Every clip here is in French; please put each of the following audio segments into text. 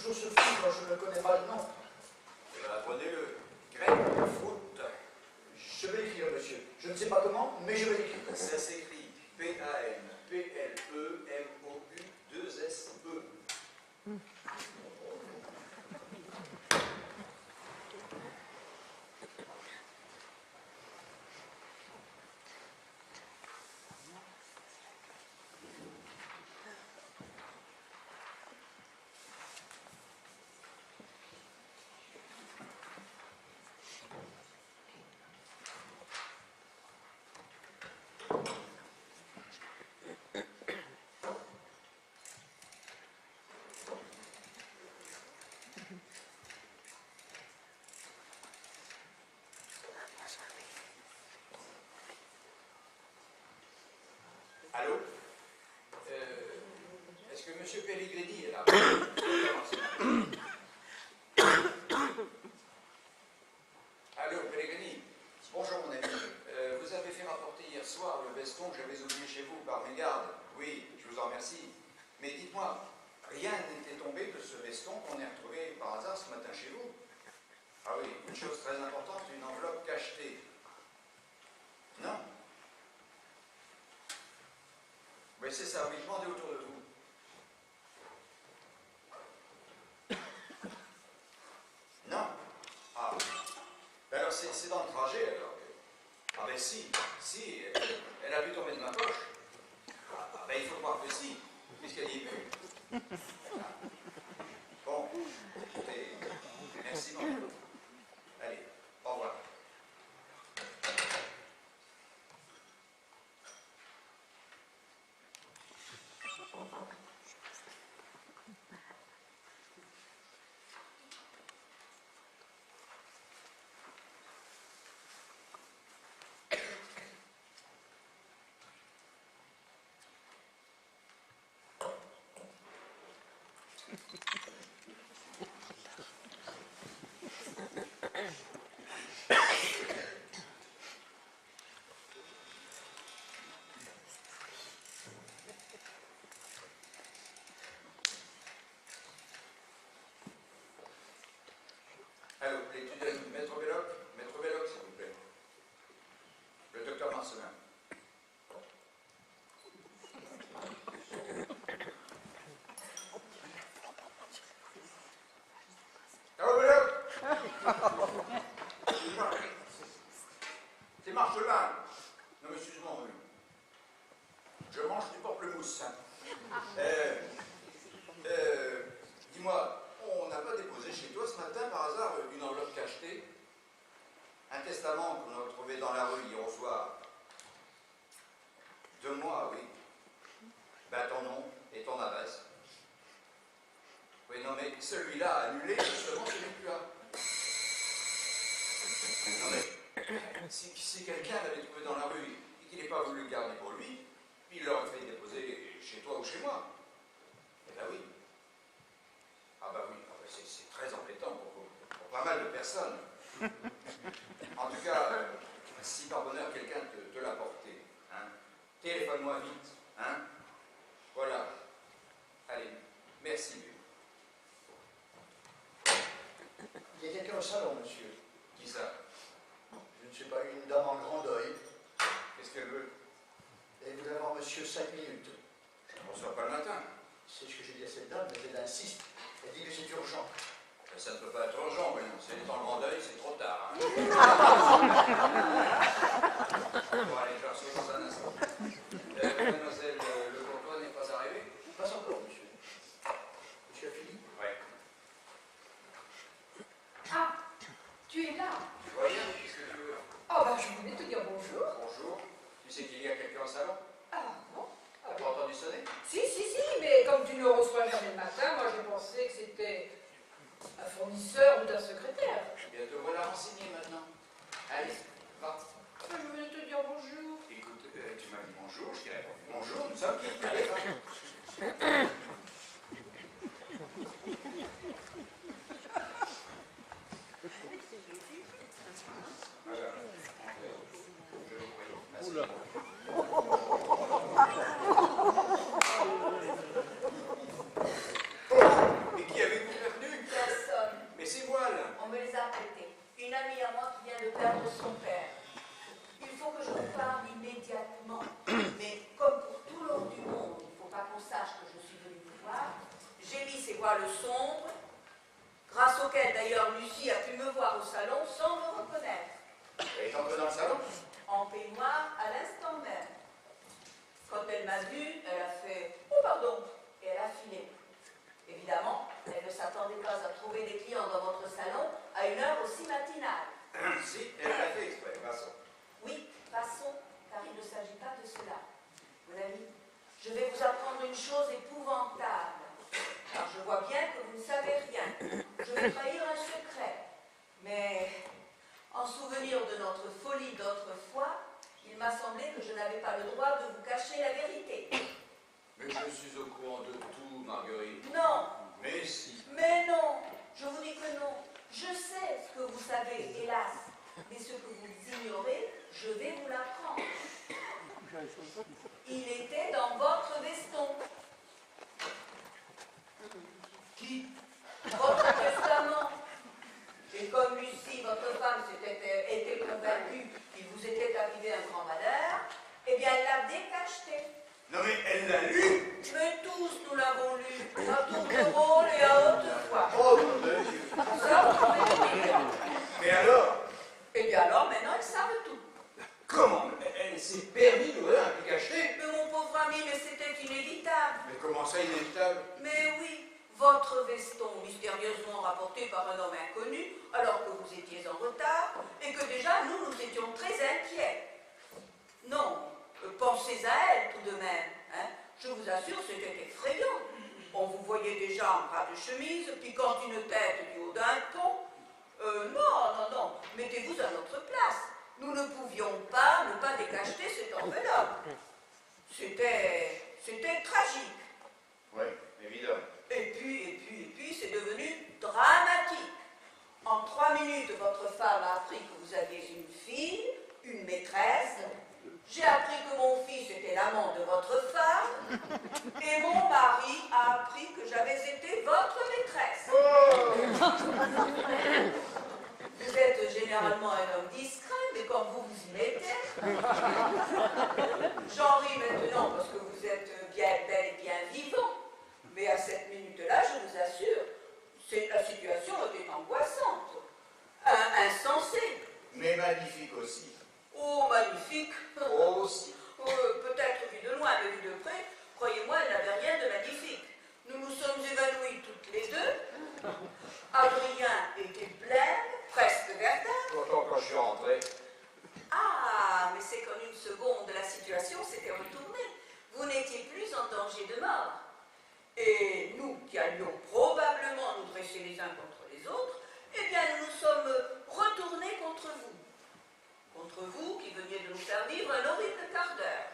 chose se fout quand je ne connais pas le nom. Eh bien, apprenez-le. Grapefruit. Je vais l'écrire, monsieur. Je ne sais pas comment, mais je vais l'écrire. Ça s'écrit P-A-N-P-L-E-M-O-U-2-S-E. Allô? Est-ce que M. Pellegrini est là? Allô, Pellegrini? Bonjour, mon ami. Vous avez fait rapporter hier soir le veston que j'avais oublié chez vous par mégarde. Oui, je vous en remercie. Mais dites-moi, rien n'était tombé de ce veston qu'on ait retrouvé par hasard ce matin chez vous? Ah oui, une chose très importante, une enveloppe cachetée. Non? Oui, c'est ça, oui, demandez autour de vous. Non? Ah. Ben alors, c'est dans le trajet, alors. Ah ben si, elle a pu tomber de ma poche. Ah ben il faut croire que si, puisqu'elle y est plus. Bon, écoutez, merci beaucoup. Allez, au revoir. Allô, l'étudiant, Maître Belloc, s'il vous plaît. Le docteur Marcelin. Allô, Belloc? C'est Marcelin. Non, mais excuse-moi, oui. Je mange du pamplemousse. Dis-moi, on n'a pas déposé chez toi ce matin par hasard une enveloppe cachetée? Un testament qu'on a retrouvé dans la rue hier au soir. De moi, oui. Ben ton nom et ton adresse. Oui, non, mais celui-là annulé, justement, celui que tu as. Non, mais si quelqu'un l'avait trouvé dans la rue et qu'il n'ait pas voulu le garder pour lui, il l'aurait fait déposer chez toi ou chez moi. Eh ben oui. Ah ben oui, c'est très embêtant pour pas mal de personnes. En tout cas, si par bonheur quelqu'un te l'a porté, hein, téléphone-moi vite, hein. Voilà. Allez, merci. Il y a quelqu'un au salon, monsieur. Qui ça? Je ne sais pas, une dame en grand deuil. Qu'est-ce qu'elle veut? Elle voudrait voir monsieur 5 minutes. Je ne reçois pas le matin. C'est ce que j'ai dit à cette dame, mais elle insiste. Elle dit que c'est urgent. Ça ne peut pas être urgent, voyons. Si elle est en grand deuil, c'est trop tard. Hein. Bon, allez, je la reçois dans un instant. Mademoiselle Le Bourgeois n'est pas arrivée? Pas encore, monsieur. Monsieur a fini? Oui. Ah, tu es là? Tu vois bien, qu'est-ce que tu veux? Oh, bah, je voulais te dire bonjour. Bonjour. Tu sais qu'il y a quelqu'un au salon? Ah, non? T'as pas entendu sonner? Si, mais comme tu ne le reçois jamais le matin, moi j'ai pensé que c'était un fournisseur ou un secrétaire. Bien, te voilà renseigné maintenant. Allez, va. Je voulais te dire bonjour. Écoute, tu m'as dit bonjour, je t'ai répondu bonjour, nous sommes qui? Allez, va. Oula. Et qui avez-vous prévenu? voiles sombres, grâce auxquels d'ailleurs Lucie a pu me voir au salon sans me reconnaître. Elle est entrée dans le salon? En peignoir à l'instant même. Quand elle m'a vue, elle a fait « Oh pardon !» et elle a filé. Évidemment, elle ne s'attendait pas à trouver des clients dans votre salon à une heure aussi matinale. Si, elle l'a fait exprès, passons. Oui, passons, car il ne s'agit pas de cela. Mon ami, je vais vous apprendre une chose épouvantable, car je vois bien que vous ne savez rien. Je vais trahir un secret, mais en souvenir de notre folie d'autrefois, il m'a semblé que je n'avais pas le droit de vous cacher la vérité. Mais je suis au courant de tout, Marguerite. Non, Mais si. mais non, je vous dis que non. Je sais ce que vous savez, hélas, mais ce que vous ignorez, je vais vous l'apprendre. Il était dans votre veston. Qui? Votre testament. Et comme Lucie, votre femme, était convaincue qu'il vous était arrivé un grand malheur, eh bien, elle l'a décacheté. Non mais elle l'a lu. Mais tous nous l'avons lu, à tour de rôle et à haute voix. Oh mon Dieu! Ça, vous pouvez le dire. Mais alors? Eh bien alors, maintenant, ils savent tout. Comment? Elle s'est permis d'ouvrir un pic acheté? Mais mon pauvre ami, mais c'était inévitable. Mais comment ça, inévitable? Mais oui, votre veston, mystérieusement rapporté par un homme inconnu, alors que vous étiez en retard, et que déjà, nous étions très inquiets. Non, pensez à elle tout de même. Hein. Je vous assure, c'était effrayant. On vous voyait déjà en bras de chemise, piquant une tête du haut d'un pont. Non, mettez-vous à notre place. Nous ne pouvions pas ne pas décacheter cette enveloppe. C'était tragique. Oui, évidemment. Et puis, c'est devenu dramatique. En 3 minutes, votre femme a appris que vous aviez une fille, une maîtresse. J'ai appris que mon fils était l'amant de votre femme. Et mon mari a appris que j'avais été votre maîtresse. Vous êtes généralement un homme discret, mais comme vous y mettez. J'en ris maintenant parce que vous êtes bien bel et bien vivant. Mais à cette minute-là, je vous assure, la situation était angoissante, insensée. Mais magnifique aussi. Oh, magnifique. Oh, aussi. Peut-être vu de loin, mais vu de près, croyez-moi, elle n'avait rien de magnifique. Nous nous sommes évanouis toutes les deux. Adrien était blême, presque verdâtre. Pourtant, quand je suis rentré. Ah, mais c'est qu'en une seconde, la situation s'était retournée. Vous n'étiez plus en danger de mort. Et nous, qui allions probablement nous dresser les uns contre les autres, eh bien, nous nous sommes retournés contre vous. Contre vous qui veniez de nous faire vivre un horrible quart d'heure.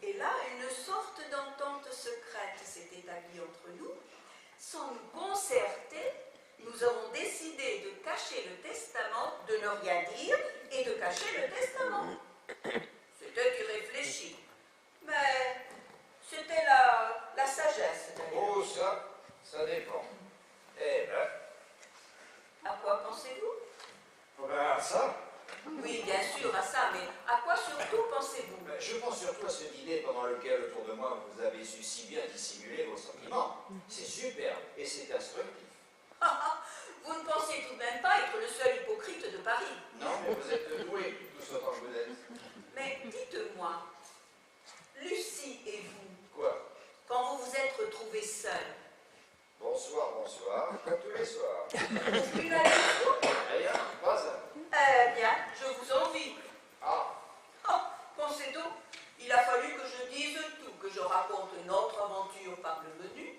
Et là, une sorte d'entente secrète s'est établie entre nous. Sans nous concerter, nous avons décidé de cacher le testament, de ne rien dire et de cacher le testament. C'était irréfléchi. Mais c'était la sagesse, d'ailleurs. Oh, ça dépend. Eh ben. À quoi pensez-vous? Oh ben, ça. Oui, bien sûr, à ça, mais à quoi surtout pensez-vous? Ben, je pense surtout à ce dîner pendant lequel, autour de moi, vous avez su si bien dissimuler vos sentiments. C'est superbe et c'est instructif. Vous ne pensez tout de même pas être le seul hypocrite de Paris. Non, mais vous êtes doué, tous autant que vous êtes. Mais dites-moi, Lucie et vous, Quoi? quand vous vous êtes retrouvés seuls, Bonsoir, comme tous les soirs. aucune allusion? Rien, pas un. Eh bien, je vous envie. Ah, Oh, pensez donc, il a fallu que je dise tout, que je raconte notre aventure par le menu.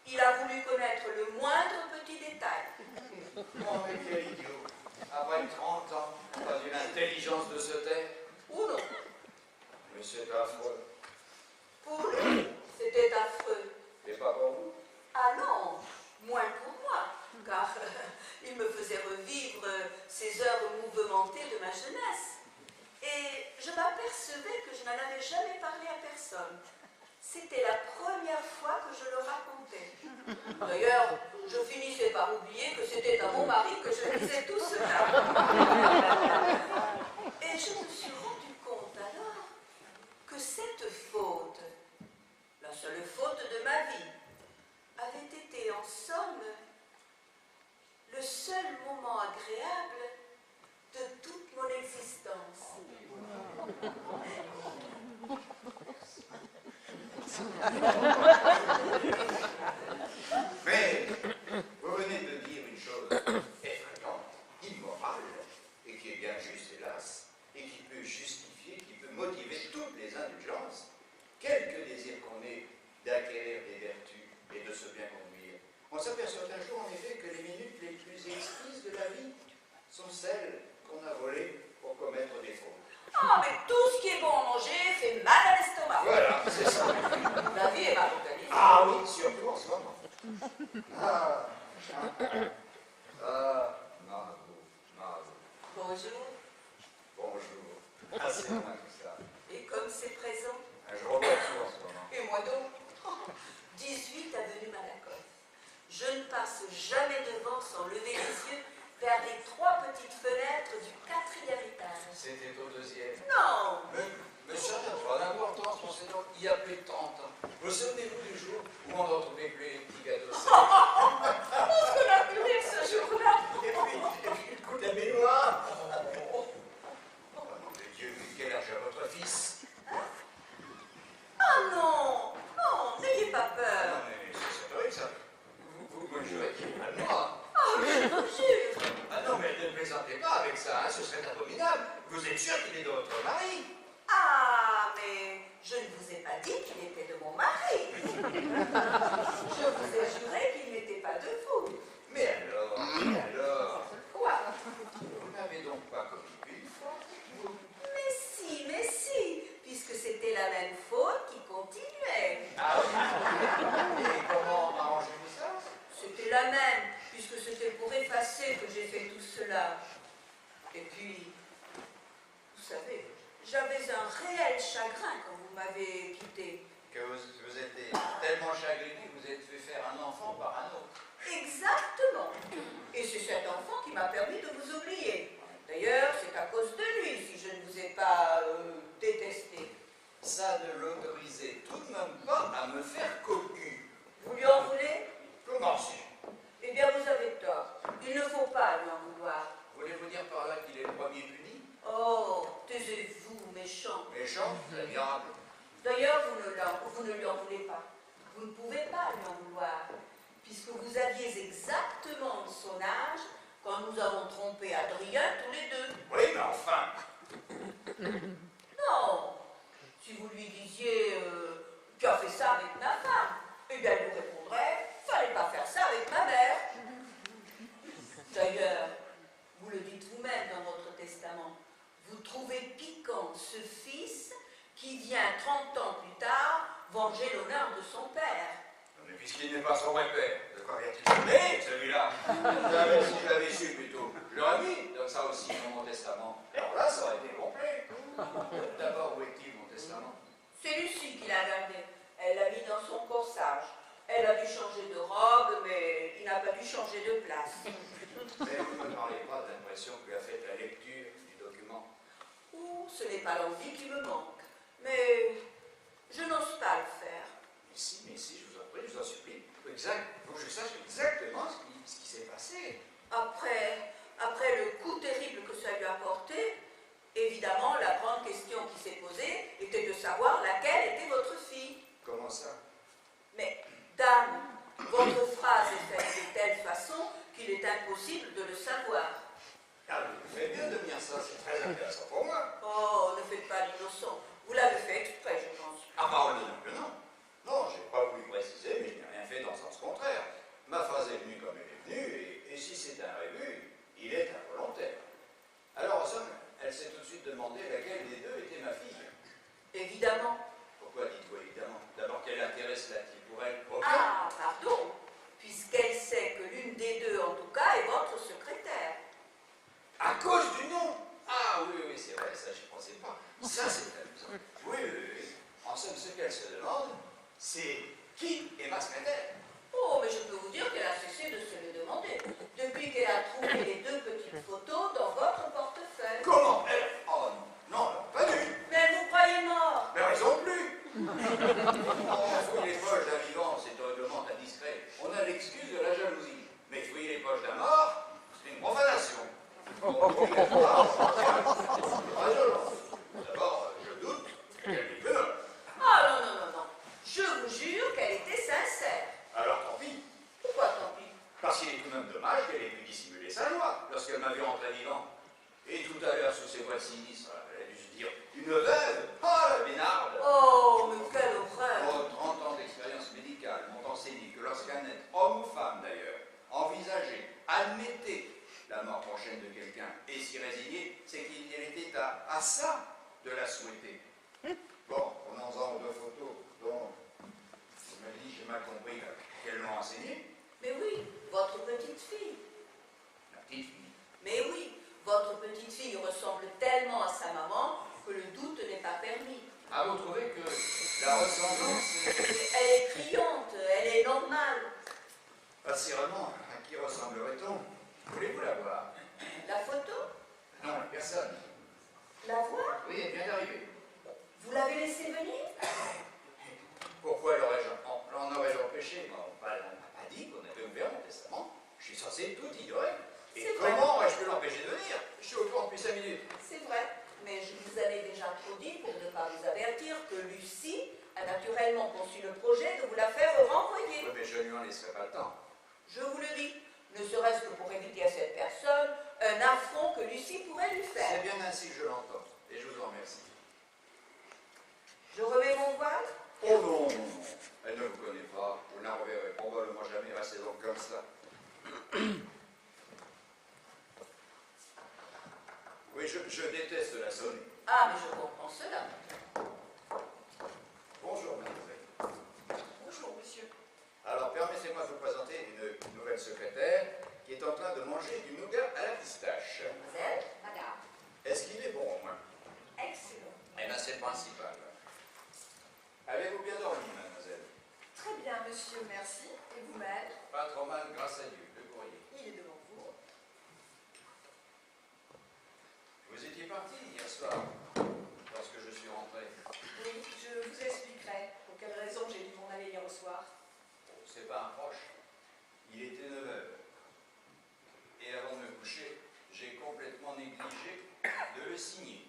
Il a voulu connaître le moindre petit détail. oh, mais quel idiot. Après 30 ans, pas une intelligence de se taire. Ou non, Mais c'est affreux. pour lui, c'était affreux. Et pas pour vous? Ah non, moins pour moi, car il me faisait revivre ces heures mouvementées de ma jeunesse. Et je m'apercevais que je n'en avais jamais parlé à personne. C'était la première fois que je le racontais. D'ailleurs, je finissais par oublier que c'était à mon mari que je disais tout cela. Et je me suis rendu compte alors que cette faute, la seule faute de ma vie, avait été en somme le seul moment agréable de toute mon existence. Mais vous venez de dire une chose effrayante, immorale, et qui est bien juste, hélas, et qui peut justifier, qui peut motiver toutes les indulgences. Quelque désir qu'on ait d'acquérir des vertus et de se bien conduire, on s'aperçoit un jour, en effet, que les minutes les plus exquises de la vie sont celles qu'on a volées pour commettre des fautes. Ah, mais tout ce qui est bon à manger fait mal à l'estomac. Voilà, c'est ça. La vie est mal organisée. Ah oui, surtout en ce moment. Margot. Bonjour. Bonjour. Ah, c'est moi tout ça. Et comme c'est présent, Je revois tout en ce moment. et moi donc, 18 avenue Malakoff. Je ne passe jamais devant sans lever les yeux vers les 3 petites fenêtres du 4e étage. C'était au 2e. Non, Mais ça n'a pas d'importance, monseigneur. Il y a plus de 30 ans. Vous souvenez-vous du jour où on ne retrouvait plus les petits gâteaux secs? ce qu'on a pu rire ce jour-là. Et puis le coup de la baignoire. Oh nom de Dieu, quel âge a votre fils? Ah non, non, n'ayez pas Ah peur. non, mais c'est horrible ça. Vous me jurez qu'il est mal moi. Ah, je vous jure. Ah non, mais ne plaisantez pas avec ça, hein, ce serait abominable. Vous êtes sûr qu'il est de votre mari? Ah, mais je ne vous ai pas dit qu'il était de mon mari. Je vous ai juré qu'il n'était pas de vous. Mais alors? Quoi? Vous n'avez donc pas commis une fois? Mais si, puisque c'était la même faute qui continuait. Ah oui? Et comment arrangez-vous ça? C'était la même, puisque c'était pour effacer que j'ai fait tout cela. Et puis, vous savez, j'avais un réel chagrin quand vous m'avez quitté. Que vous étiez tellement chagriné que vous êtes fait faire un enfant par un autre. Exactement. Et c'est cet enfant qui m'a permis de vous oublier. D'ailleurs, c'est à cause de lui si je ne vous ai pas détesté. Ça ne l'autorisait tout de même pas à me faire cocu. Vous lui en voulez? Comment si? Eh bien, vous avez tort. Il ne faut pas lui en vouloir. Voulez-vous dire par là qu'il est le premier puni? Oh, taisez-vous, méchant. Méchant, admirable. D'ailleurs, vous ne lui en voulez pas. Vous ne pouvez pas lui en vouloir, puisque vous aviez exactement son âge quand nous avons trompé Adrien tous les deux. Oui, mais enfin. Non. Si vous lui disiez tu as fait ça avec ma femme, eh bien, elle vous répondrait fallait pas faire ça avec ma mère. D'ailleurs, vous le dites vous-même dans votre testament, vous trouvez piquant ce fils qui vient 30 ans plus tard venger l'honneur de son père. Mais puisqu'il n'est pas son vrai père, de quoi vient-il né, celui-là? Si je l'avais su plutôt, je l'aurais mis dans ça aussi dans mon testament. Alors là, ça aurait été complet. D'abord, où est-il mon testament? C'est Lucie qui l'a gardé. Elle l'a mis dans son corsage. Elle a dû changer de robe, mais il n'a pas dû changer de place. Mais vous ne me parlez pas de l'impression que lui a faite la lecture du document. Ouh, ce n'est pas l'envie qui me manque. Mais je n'ose pas le faire. Mais si, je vous en prie, je vous en supplie. Faut que je sache exactement ce qui s'est passé. Après le coup terrible que ça lui a porté, évidemment, la grande question qui s'est posée était de savoir laquelle était votre fille. Comment ça? Mais, dame, votre phrase est faite de telle façon qu'il est impossible de le savoir. Ah, vous faites bien de me dire ça, c'est très intéressant pour moi. Oh, ne faites pas l'innocent. Vous l'avez fait exprès, je pense. Ah, bah, on dit non que non. Non, j'ai pas voulu préciser, mais je n'ai rien fait dans le sens contraire. Ma phrase est venue comme elle est venue, et si c'est un rébut, il est involontaire. Alors, en somme, elle s'est tout de suite demandé laquelle des deux était ma fille. Évidemment. Pourquoi dites-vous évidemment? D'abord, quel intérêt cela-t-il pour elle? Aucun. Ah, pardon. Puisqu'elle sait que l'une des deux, en tout cas, est votre secrétaire. À cause du nom? Ah oui, c'est vrai, ça, je ne pensais pas. Ça, c'est amusant. Oui. En somme, ce qu'elle se demande, c'est qui est ma secrétaire? Oh, mais je peux vous dire qu'elle a cessé de se le demander. Depuis qu'elle a trouvé les 2 petites photos dans votre portefeuille. Comment elle? Oh non, pas du. Mais elle vous croyait mort. Mais raison plus. On fouille les poches d'un vivant, c'est horriblement indiscret. On a l'excuse de parce qu'il est tout de même dommage qu'elle ait pu dissimuler sa joie lorsqu'elle m'a vu rentrer vivant. Et tout à l'heure, sous ses voix sinistres, elle a dû se dire « Une veuve? Oh, la bénarde !» Oh, mais quelle horreur! Oh, 30 ans d'expérience médicale m'ont enseigné que lorsqu'un être, homme ou femme d'ailleurs, envisageait, admettait la mort prochaine de quelqu'un et s'y résignait, c'est qu'il était à ça de la souhaiter. Bon, prenons-en aux deux photos dont, je me dis, j'ai mal compris qu'elles m'ont enseigné. Mais oui, votre petite fille. La petite fille. Mais oui, votre petite fille ressemble tellement à sa maman que le doute n'est pas permis. Ah, vous trouvez que la ressemblance... Elle est criante, elle est normale. Assurément, à qui ressemblerait-on? Voulez-vous la voir? La photo? Non, personne. La voir? Oui, elle vient d'arriver. Vous l'avez laissée venir? Pourquoi l'en aurais-je empêché? On m'a pas dit qu'on avait ouvert mon testament. Je suis censé tout ignorer. Et C'est vrai. comment aurais-je pu l'empêcher de venir? Je suis au courant depuis 5 minutes. C'est vrai, mais je vous avais déjà trop dit pour ne pas vous avertir que Lucie a naturellement conçu le projet de vous la faire renvoyer. Oui, mais je ne lui en laisserai pas le temps. Je vous le dis, ne serait-ce que pour éviter à cette personne un affront que Lucie pourrait lui faire. C'est bien ainsi que je l'entends. Et je vous en remercie. Je remets mon voile? Oh non, non, non. Elle ne vous connaît pas. Vous ne la reverrez probablement jamais. Restez donc comme ça. Oui, je déteste la sonner. Ah, mais je comprends cela. Bonjour, mademoiselle. Bonjour, monsieur. Alors, permettez-moi de vous présenter une nouvelle secrétaire qui est en train de manger du nougat à la pistache. Mademoiselle, madame. Est-ce qu'il est bon, au moins? Excellent. Eh bien, c'est le principal. Avez-vous bien dormi, mademoiselle? Très bien, monsieur, merci. Et vous-même? Pas trop mal, grâce à Dieu. Le courrier. Il est devant vous. Vous étiez parti hier soir, lorsque je suis rentré. Oui, je vous expliquerai pour quelle raison j'ai dû m'en aller hier au soir. Oh, c'est pas un proche. Il était 9 heures. Et avant de me coucher, j'ai complètement négligé de le signer.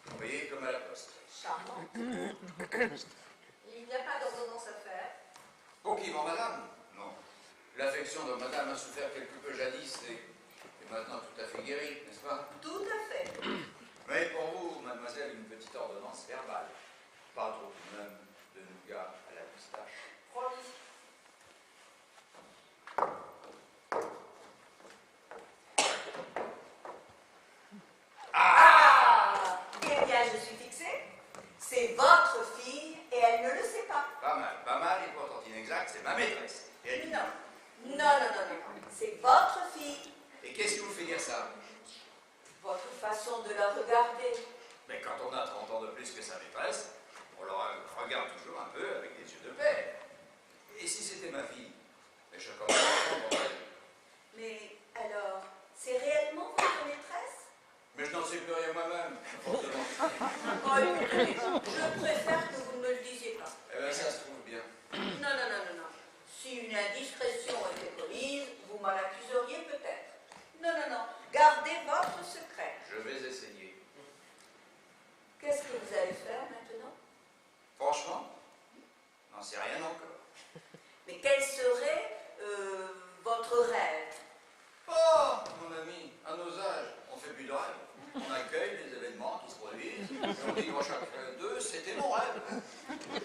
Vous voyez, comme à la poste. Charmant. Il n'y a pas d'ordonnance à faire. Conquivant, madame? Non. L'affection de madame a souffert quelque peu jadis et est maintenant tout à fait guérie, n'est-ce pas? Tout à fait. Mais pour vous, mademoiselle, une petite ordonnance verbale. Pas trop tout de même de nougat à la pistache. Promis. Ah! Eh bien, je suis fixée. C'est votre fille et elle ne le sait pas. Pas mal, et pourtant inexact, c'est ma maîtresse. Et elle dit, Non. Non, non, non, non. C'est votre fille. et qu'est-ce qui vous fait dire ça? Votre façon de la regarder. Mais quand on a 30 ans de plus que sa maîtresse, on la regarde toujours un peu avec des yeux de père. Et si c'était ma fille? Mais je commence à comprendre. Mais alors, c'est réellement votre maîtresse? Mais je n'en sais plus rien moi-même, forcément. Oh, écoutez, je préfère que vous ne me le disiez pas. Eh bien, ça se trouve bien. Non, non, non, non, non. Si une indiscrétion était commise, vous m'en accuseriez peut-être. Non, non, non. Gardez votre secret. Je vais essayer. Qu'est-ce que vous allez faire maintenant? Franchement, n'en sais rien encore. Mais quel serait votre rêve? Oh, mon ami, à nos âges, on fait plus de rêve. On accueille les événements qui se produisent, et on dit qu'en chacun d'eux, c'était mon rêve.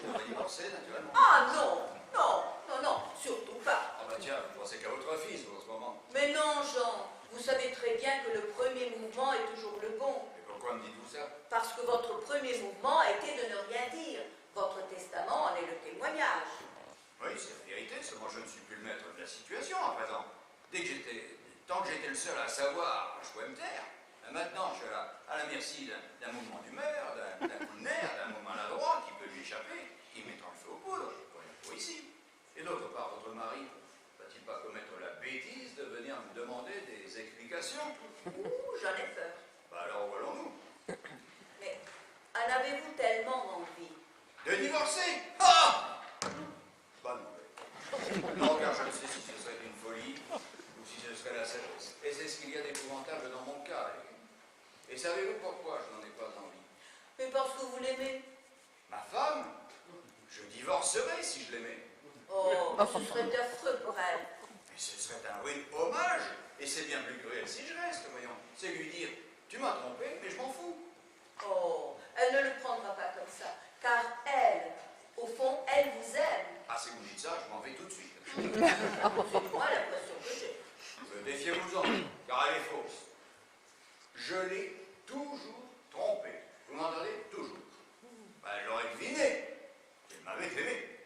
On va divorcer, naturellement. Ah non, non, non, non, surtout pas. Ah bah tiens, vous pensez qu'à votre fils, vous, en ce moment. Mais non, Jean, vous savez très bien que le premier mouvement est toujours le bon. Et pourquoi me dites-vous ça? Parce que votre premier mouvement a été de ne rien dire. Votre testament en est le témoignage. Oui, c'est la vérité, seulement je ne suis plus le maître de la situation à présent. Tant que j'étais le seul à savoir, je pouvais me taire. Et maintenant, je suis à la merci d'un mouvement d'humeur, d'un coup de nerf, d'un moment maladroit qui peut lui échapper, qui mettra le feu aux poudres, pour ici. Et d'autre part, votre mari va-t-il pas commettre la bêtise de venir me demander des explications? Ouh, j'en ai peur. Bah alors, voyons-nous. Mais en avez-vous tellement envie? De divorcer? Ah! Bonne nouvelle. Non, car je ne sais si ce serait une folie ou si ce serait la sagesse. Et c'est ce qu'il y a d'épouvantable dans mon cas. Et savez-vous pourquoi je n'en ai pas envie? Mais parce pense que vous l'aimez. Ma femme, je divorcerai si je l'aimais. Oh, ce serait affreux pour elle. Mais ce serait un rude hommage. Et c'est bien plus cruel si je reste, voyons. C'est lui dire, tu m'as trompé, mais je m'en fous. Oh, elle ne le prendra pas comme ça, car elle, au fond, elle vous aime. Ah, si vous me dites ça, je m'en vais tout de suite. C'est moi l'impression que j'ai. Défiez-vous-en, car elle est fausse. Je l'ai toujours trompée. Vous m'entendez? Toujours. Ben, elle l'aurait deviné. Elle m'avait aimé.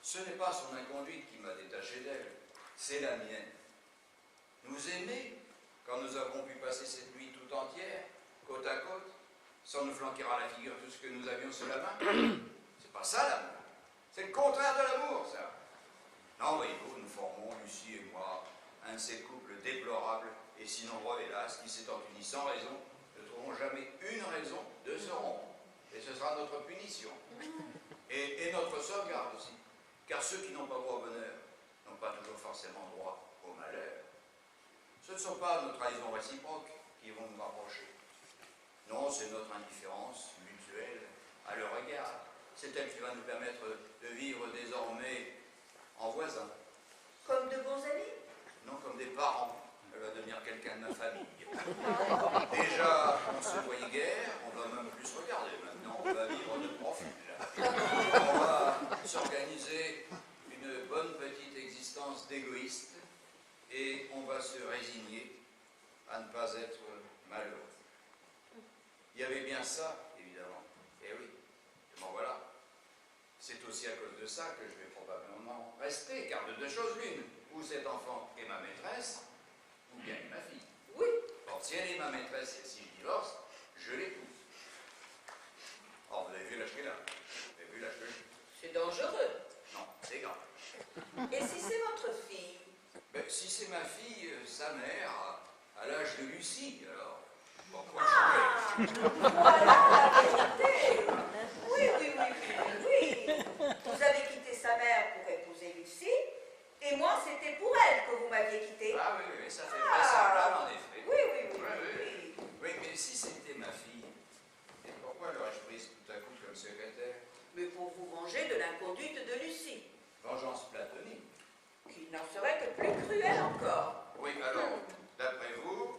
Ce n'est pas son inconduite qui m'a détaché d'elle, c'est la mienne. Nous aimer, quand nous avons pu passer cette nuit tout entière, côte à côte, sans nous flanquer à la figure tout ce que nous avions sous la main, c'est pas ça l'amour. C'est le contraire de l'amour, ça. Non, voyez-vous, nous formons, Lucie et moi, un de ces couples déplorables et si nombreux, hélas, qui s'étant unis sans raison, ne trouveront jamais une raison de se rompre. Et ce sera notre punition. Et notre sauvegarde aussi. Car ceux qui n'ont pas droit au bonheur n'ont pas toujours forcément droit au malheur. Ce ne sont pas nos trahisons réciproques qui vont nous rapprocher. Non, c'est notre indifférence mutuelle à leur égard. C'est elle qui va nous permettre de vivre désormais en voisins. Comme de bons amis? Non, comme des parents. Elle va devenir quelqu'un de ma famille. Déjà, on ne se voyait guère, on va même plus se regarder. Maintenant, on va vivre de profil. On va s'organiser une bonne petite existence d'égoïste et on va se résigner à ne pas être malheureux. Il y avait bien ça, évidemment. Eh oui, bon voilà. C'est aussi à cause de ça que je vais probablement rester, car de deux choses l'une. Ou cet enfant est ma maîtresse, ou bien ma fille. Oui. Or, si elle est ma maîtresse et si je divorce, je l'épouse. Or, vous avez vu l'âge qu'elle a. Vous avez vu l'âge que j'ai. C'est dangereux. Non, c'est grave. Et si c'est votre fille? Ben, si c'est ma fille, sa mère, à l'âge de Lucie, alors, pourquoi Ah, changer? voilà la vérité. Oui, oui, oui, oui, oui. Vous avez quitté sa mère pour épouser Lucie, et moi, c'était pour elle que vous m'aviez quitté. Ah oui, oui, oui, ça fait vraisemblable, en effet. Oui, oui, oui, Oui, oui, oui. oui. Oui, mais si c'était ma fille, et pourquoi l'aurais-je prise tout à coup comme secrétaire? Mais pour vous venger de l'inconduite de Lucie, Vengeance platonique. qui n'en serait que plus cruelle encore. Oui, alors, d'après vous,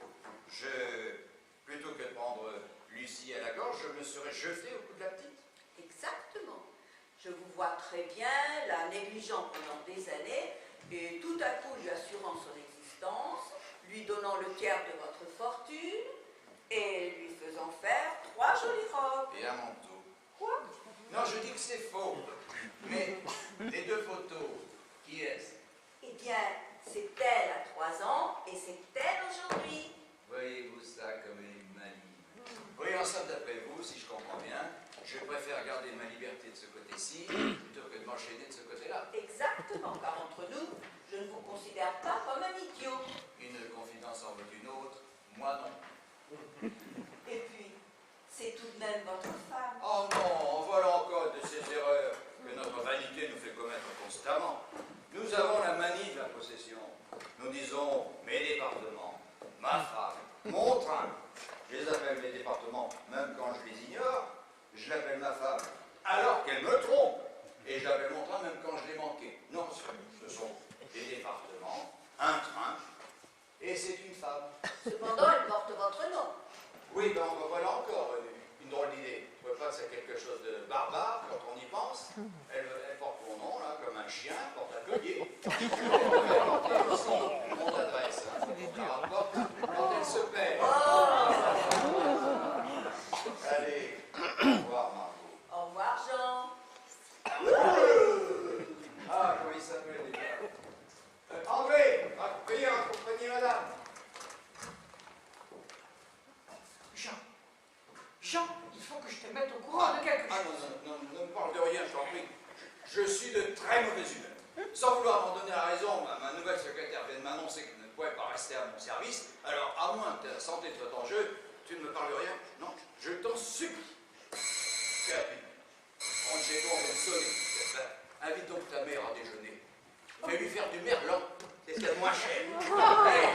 plutôt que de prendre Lucie à la gorge, je me serais jeté au cou de la petite. Exactement. Je vous vois très bien la négligeant pendant des années et tout à coup lui assurant son existence, lui donnant le tiers de votre fortune et lui faisant faire 3 jolies robes. Et un manteau. Quoi? Non, je dis que c'est faux. Mais les deux photos, qui est-ce? Eh bien, c'est elle à 3 ans et c'est elle aujourd'hui. Voyez-vous ça comme elle est maligne. Oui, en somme, d'après vous, si je comprends bien, je préfère garder ma liberté de ce côté-ci plutôt que de m'enchaîner de ce côté-là. Exactement, car entre nous, je ne vous considère pas comme un idiot. Une confidence en vaut une autre, moi non. Et puis, c'est tout de même votre femme. Oh non, voilà encore de ces erreurs que notre vanité nous fait commettre constamment. Nous avons la manie de la possession. Nous disons mes départements, ma femme, mon train. Je les appelle mes départements même quand je les ignore. Je l'appelle ma femme alors qu'elle me trompe. Et je l'appelle mon train même quand je l'ai manqué. Non, ce sont des départements, un train, et c'est une femme. Cependant, elle porte votre nom. Oui, ben voilà encore une drôle d'idée. Je ne vois pas que c'est quelque chose de barbare quand on y pense. Elle porte mon nom, là, comme un chien porte un collier. Elle porte aussi mon adresse. Hein, on la rapporte quand elle se perd. Allez, au revoir, Margot. Au revoir, Jean. Ah, comment il s'appelle déjà? André, veuillez accompagner madame. Jean, il faut que je te mette au courant de quelque Ah chose. non, ne me parle de rien, je t'en prie. Je suis de très mauvaise humeur. Sans vouloir m'en donner la raison, ma nouvelle secrétaire vient de m'annoncer qu'elle ne pouvait pas rester à mon service. Alors, à moins que ta santé soit en jeu, tu ne me parles de rien. Non, je t'en supplie. Catherine, rentre chez toi, on va me sonner. Invite donc ta mère à déjeuner. Fais lui faire du merlan. C'est ce qu'il y a de moins cher. Allez.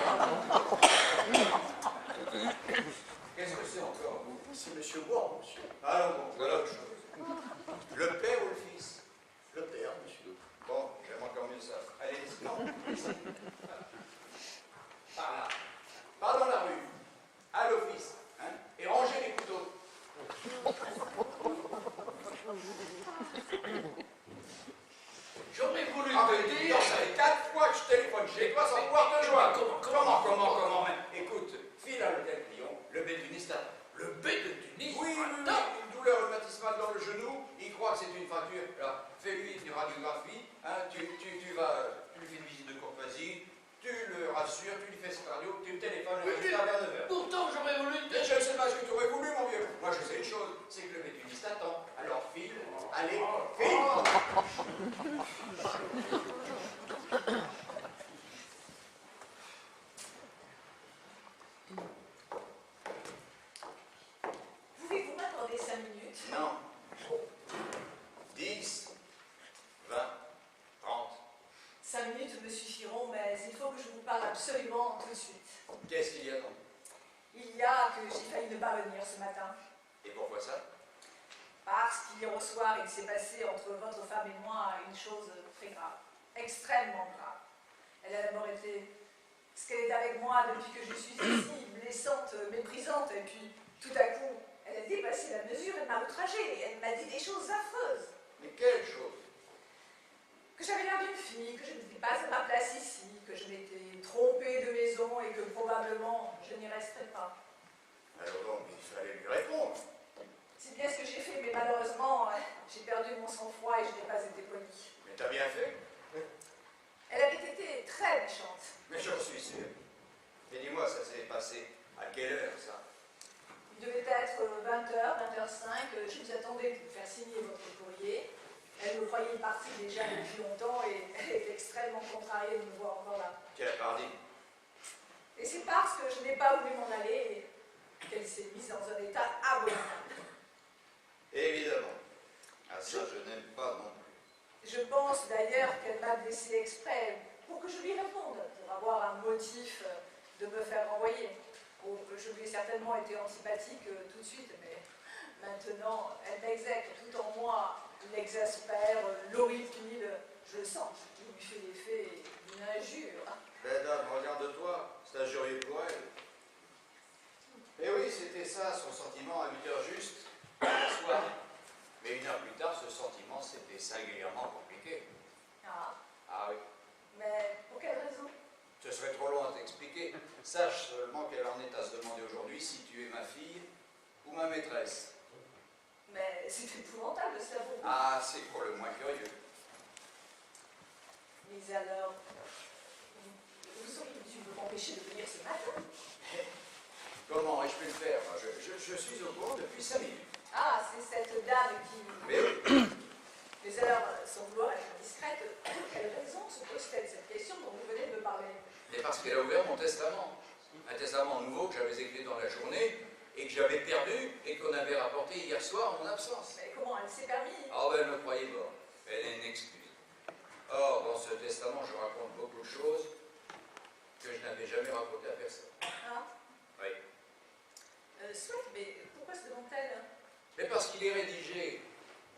Qu'est-ce que c'est encore, vous? C'est monsieur Ward, monsieur. Allons, bon, voilà autre chose. Le père ou le fils? Le père, monsieur. Bon, j'aime encore mieux ça. Allez, non, ici. Par là. Pas dans la rue. À l'office. Hein, et rangez les couteaux. J'aurais voulu Ah, te mais dis dire... donc, ça fait 4 fois que je téléphone chez toi sans pouvoir te joindre. Comment même? Écoute, file à l'hôtel Clion, le bétuniste attend. Le bétoniste? Oui, une douleur rhumatismale dans le genou, il croit que c'est une fracture. Alors, fais-lui une radiographie, hein, tu lui fais une visite de courtoisie, tu le rassures, tu lui fais ce cardio, tu le téléphones le résultat vers 9h. Pourtant, j'aurais voulu te Mais je ne sais pas ce que tu aurais voulu, mon vieux. Moi, je sais une chose, c'est que le bétuniste attend. Alors, file, allez, file. Pouvez-vous m'accorder 5 minutes? Non. 10, 20, 30. 5 minutes me suffiront, mais il faut que je vous parle absolument tout de suite. Qu'est-ce qu'il y a donc? Il y a que j'ai failli ne pas venir ce matin. Et pourquoi ça? Parce qu'hier au soir, il s'est passé entre votre femme et moi une chose très grave, extrêmement grave. Elle a d'abord été ce qu'elle est avec moi depuis que je suis ici, blessante, méprisante, et puis tout à coup, elle a dépassé la mesure, elle m'a outragée, elle m'a dit des choses affreuses. Mais quelle chose? Que j'avais l'air d'une fille, que je n'étais pas à ma place ici, que je m'étais trompée de maison et que probablement je n'y resterais pas. Alors donc, il fallait lui répondre. C'est bien ce que j'ai fait, mais malheureusement, j'ai perdu mon sang-froid et je n'ai pas été polie. Mais t'as bien fait. Elle avait été très méchante. Mais j'en suis sûr. Et dis-moi, ça s'est passé à quelle heure, ça? Il devait être 20h, 20h05, je vous attendais pour faire signer votre courrier. Elle me croyait partie déjà depuis longtemps et elle est extrêmement contrariée de me voir encore là. Quelle partie? Et c'est parce que je n'ai pas voulu m'en aller qu'elle s'est mise dans un état abominable. Évidemment. Ah, ça, je n'aime pas non plus. Je pense d'ailleurs qu'elle m'a blessée exprès pour que je lui réponde, pour avoir un motif de me faire renvoyer. Oh, je lui ai certainement été antipathique tout de suite, mais maintenant, elle m'exècre tout en moi, l'exaspère, l'horripile. Je le sens, il lui fait l'effet d'une injure. Ben dame, regarde-toi, c'est injurieux pour elle. Et oui, c'était ça, son sentiment à 8h juste, hier soir. Mais 1 heure plus tard, ce sentiment s'était singulièrement compliqué. Ah, Ah oui. mais pour quelle raison? Ce serait trop long à t'expliquer. Sache seulement qu'elle en est à se demander aujourd'hui si tu es ma fille ou ma maîtresse. Mais c'est épouvantable, ça vous. Ah, c'est pour le moins curieux. Mais alors, vous auriez dû me m'empêcher de venir ce matin. Comment aurais-je pu le faire? Moi, je suis au courant depuis 5 minutes. Ah, c'est cette dame qui... Mais oui. Mais alors, sans vouloir être indiscrète, pour quelle raison se pose-t-elle cette question dont vous venez de me parler? Mais parce qu'elle a ouvert mon testament. Un testament nouveau que j'avais écrit dans la journée et que j'avais perdu et qu'on avait rapporté hier soir en mon absence. Mais comment elle s'est permis? Ah ben, elle me croyait mort. Elle est une excuse. Or, dans ce testament, je raconte beaucoup de choses que je n'avais jamais racontées à personne. Ah, Oui. soit, mais pourquoi se demande-t-elle? Mais parce qu'il est rédigé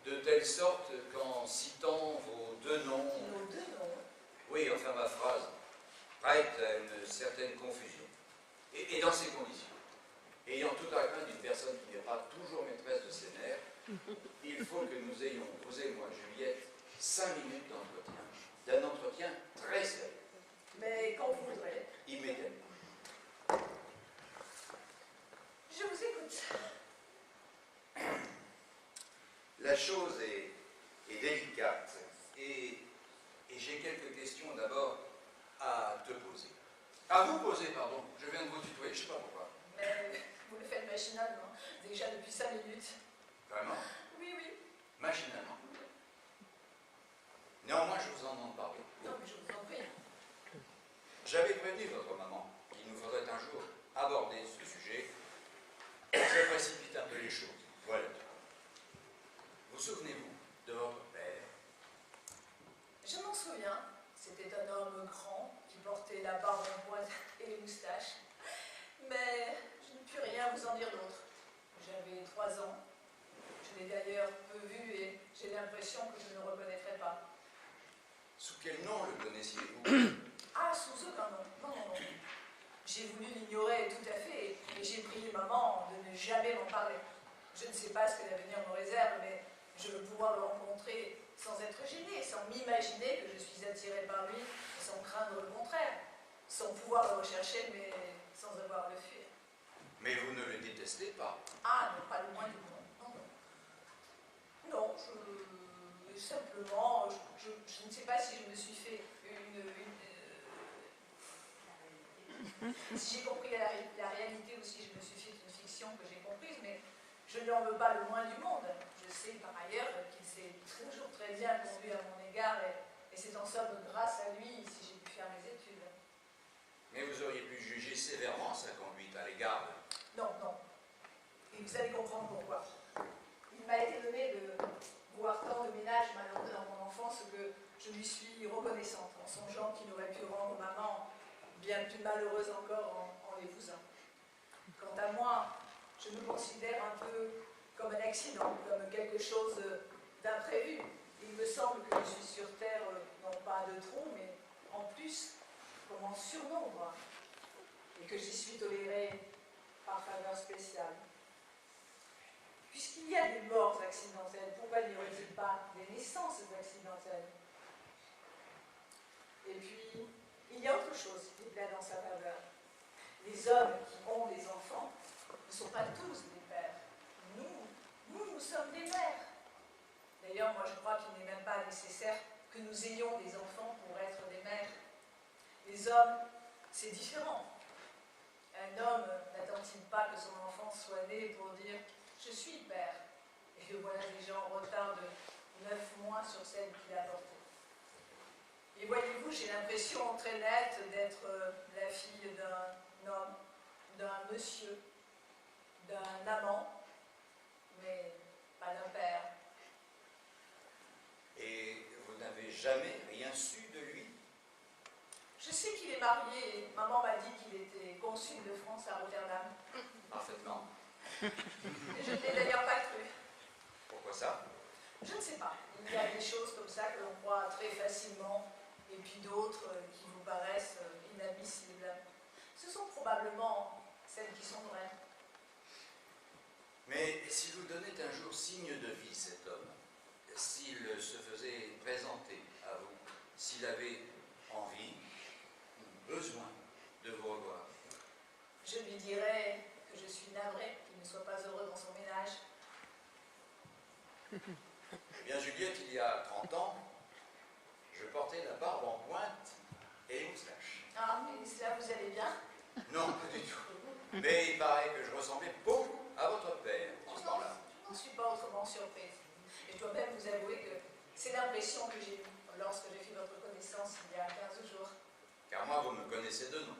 de telle sorte qu'en citant vos 2 noms... Nos 2 noms. Oui, enfin ma phrase prête à une certaine confusion. Et dans ces conditions, ayant tout à craindre d'une personne qui n'est pas toujours maîtresse de ses nerfs, il faut que nous ayons, vous et moi, Juliette, 5 minutes d'entretien. D'un entretien très sérieux. Mais quand vous voudrez. Immédiatement. Je vous écoute. La chose est délicate et j'ai quelques questions d'abord à te poser. À vous poser, pardon. Je viens de vous tutoyer, je ne sais pas pourquoi. Mais vous le faites machinalement, déjà depuis 5 minutes. Vraiment? Oui, oui. Machinalement. Néanmoins, je vous en demande parler. Non, mais je vous en prie. J'avais prévenu votre maman qu'il nous faudrait un jour aborder ce sujet. Je précipite un peu les choses. Voilà. Vous souvenez-vous de votre père? Je m'en souviens. C'était un homme grand qui portait la barbe en pointe et les moustaches. Mais je ne puis rien vous en dire d'autre. J'avais craindre le contraire, sans pouvoir le rechercher, mais sans avoir à le fuir. Mais vous ne le détestez pas. Ah, non, pas le moins du monde. Non, non. Non, simplement, je ne sais pas si je me suis fait si j'ai compris la réalité ou si je me suis fait une fiction que j'ai comprise, mais je ne lui en veux pas le moins du monde. Je sais par ailleurs qu'il s'est toujours très bien conduit à mon égard et c'est en somme grâce à lui si j'ai pu faire mes études. Mais vous auriez pu juger sévèrement sa conduite à l'égard de... Non, non. Et vous allez comprendre pourquoi. Il m'a été donné de voir tant de ménages malheureux dans mon enfance que je lui suis reconnaissante en songeant qu'il aurait pu rendre maman bien plus malheureuse encore en l'épousant. Quant à moi, je me considère un peu comme un accident, comme quelque chose d'imprévu. Il me semble que je suis sur Terre, non pas de trop, mais en plus, comme en surnombre, et que j'y suis tolérée par faveur spéciale. Puisqu'il y a des morts accidentelles, pourquoi n'y aurait-il pas des naissances accidentelles? Et puis, il y a autre chose qui plaît dans sa faveur. Les hommes qui ont des enfants ne sont pas tous des pères. Nous sommes des mères. D'ailleurs, moi je crois qu'il n'est même pas nécessaire que nous ayons des enfants pour être des mères. Les hommes, c'est différent. Un homme n'attend-il pas que son enfant soit né pour dire « je suis père » et que voilà déjà en retard de 9 mois sur celle qu'il a portée. Et voyez-vous, j'ai l'impression très nette d'être la fille d'un homme, d'un monsieur, d'un amant, mais pas d'un père. Et vous n'avez jamais rien su de lui? Je sais qu'il est marié et maman m'a dit qu'il était consul de France à Rotterdam. Parfaitement. Et je ne l'ai d'ailleurs pas cru. Pourquoi ça? Je ne sais pas. Il y a des choses comme ça que l'on croit très facilement et puis d'autres qui vous paraissent inadmissibles. Ce sont probablement celles qui sont vraies. Mais s'il vous donnait un jour signe de vie, cet homme, s'il se faisait présenter à vous, s'il avait envie, besoin de vous revoir, Je lui dirais que je suis navrée qu'il ne soit pas heureux dans son ménage. eh bien, Juliette, il y a 30 ans, je portais la barbe en pointe et les moustaches. Ah, mais cela vous allez bien? Non, pas du tout. Mais il paraît que je ressemblais beaucoup à votre père en ce temps-là. Je n'en suis pas autrement surprise. Et je dois même vous avouer que c'est l'impression que j'ai eue lorsque j'ai fait votre connaissance il y a 15 jours. Car moi, vous me connaissez de nom.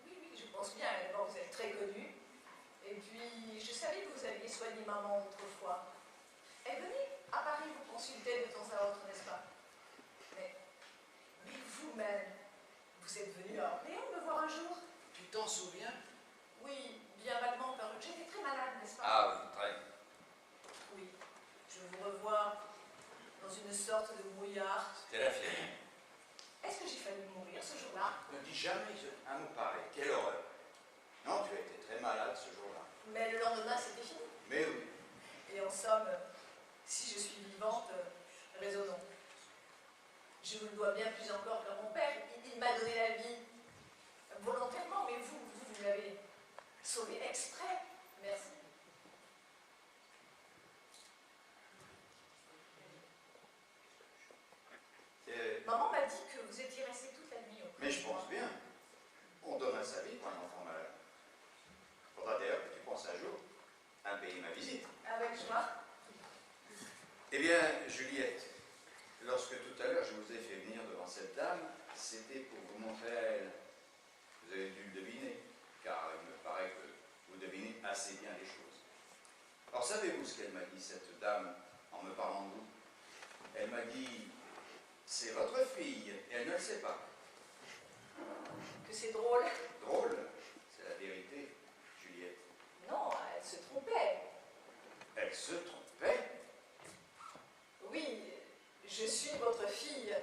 Oui, oui, je pense bien. D'abord, vous êtes très connu. Et puis, je savais que vous aviez soigné maman autrefois. Elle venait à Paris vous consulter de temps à autre, n'est-ce pas? Mais vous-même, vous êtes venu à Orléans me voir un jour? Tu t'en souviens? Oui, bien vaguement, car j'étais très malade, n'est-ce pas? Ah oui, très. Oui, je vous revois dans une sorte de brouillard. C'était la fièvre. Est-ce que j'ai failli mourir ce jour-là? Ne dis jamais un mot pareil. Quelle horreur. Non, tu as été très malade ce jour-là. Mais le lendemain, c'était fini. Mais oui. Et en somme, si je suis vivante, raisonnons. Je vous le dois bien plus encore qu'à mon père. Il m'a donné la vie volontairement, mais vous l'avez sauvé exprès. Merci. Maman m'a dit que vous étiez resté toute la nuit auprès Mais de je moi. pense bien. On donne sa vie pour un enfant malade. Faudra d'ailleurs que tu penses un jour à payer ma visite. Avec joie. Eh bien, Juliette, lorsque tout à l'heure je vous ai fait venir devant cette dame, c'était pour vous montrer à elle. Vous avez dû le deviner, car il me paraît que vous devinez assez bien les choses. Alors, savez-vous ce qu'elle m'a dit, cette dame, en me parlant de vous? Elle m'a dit, c'est votre fille, et elle ne le sait pas. Que c'est drôle. Drôle, c'est la vérité, Juliette. Non, elle se trompait. Elle se trompait? Oui, je suis votre fille,